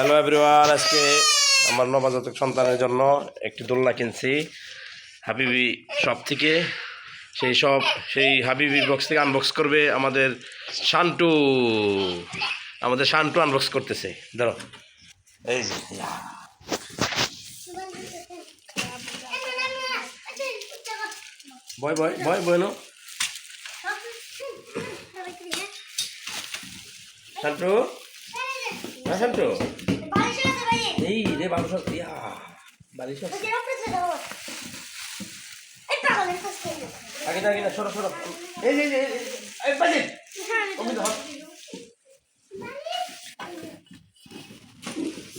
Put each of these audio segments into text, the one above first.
Hello everyone, আজকে আমার নবজাতক সন্তানের জন্য একটি দোলনা কিনছি হাবিবি শপ থেকে। সেই হাবিবি বক্স থেকে আনবক্স করবে আমাদের শান্টু। আনবক্স করতেছে। ধরো এই যে বয় বয় বয় বয় নো শান্টু, হ্যাঁ শান্টু, এই রে বালিশ ইয়া বালিশ আগে না সরো সরো এই যে এই বাজে ওকে ধর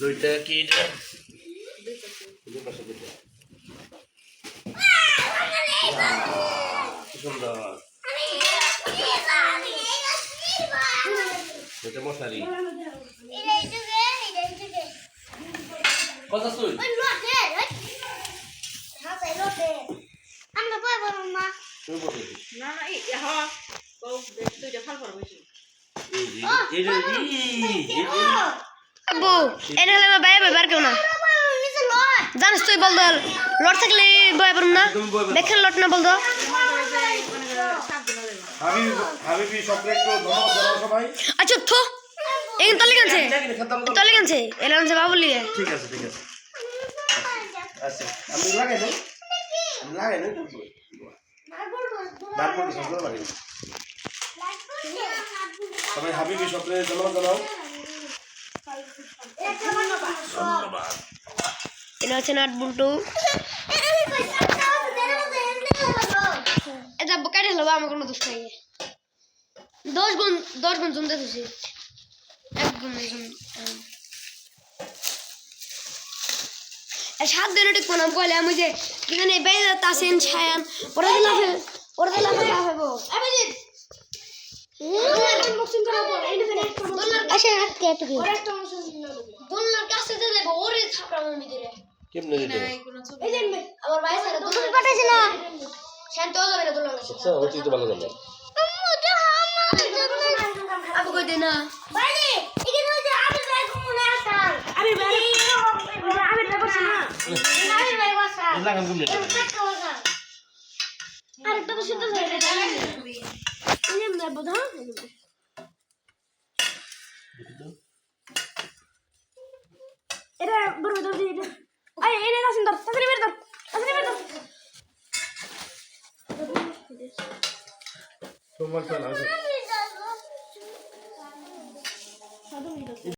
দুইটা কি সুন্দর এটা মশারি কত তুই জানিস তুই বল লট থাকলে বয় পারুম না দেখেন লট না বল আচ্ছা থো এই তলে কানছে এলানছে বাবুলি ঠিক আছে আচ্ছা আমি লাগাই দেই সবাই হাবিবি স্বপ্নে জানাও এটা হচ্ছে নাট বুল্টু এটা বকাই হলো আমার কোনো দোষ নাই 10 গুণ জুম দেখছি একদম সাত দিন ঠিক কোন বলে আমি যে এখানে বাইরে তাসেন ছায়ান ওরা লাফে লাফাবো আমি বক্সিং করা বল এই দেখেন দোলনার কাছে হাত কে একটু আরেকটা দোলনার কাছে দে দেব ওরে থাপড়া আমি দিরে কেমনে দিতে এই দেন আমার ভাই স্যার দোলনা কাটাইছে না শান্ত হয়ে যাবে না দোলনা কাছে আচ্ছা ওটি তো ভালো যাবে আপু কই দে না ভাই এখানে ওই যে আমি ভাই মনে আসা আমি ভাই করছি না আমি ভাই বসা লাগাম কেমনে আরেকটা তো শুদ্ধ হয়ে গেছে এই আমরা বোধা এটা বড় বড় এটা আই এনে আসেন ধর তাড়াতাড়ি বের ধর তোমার চল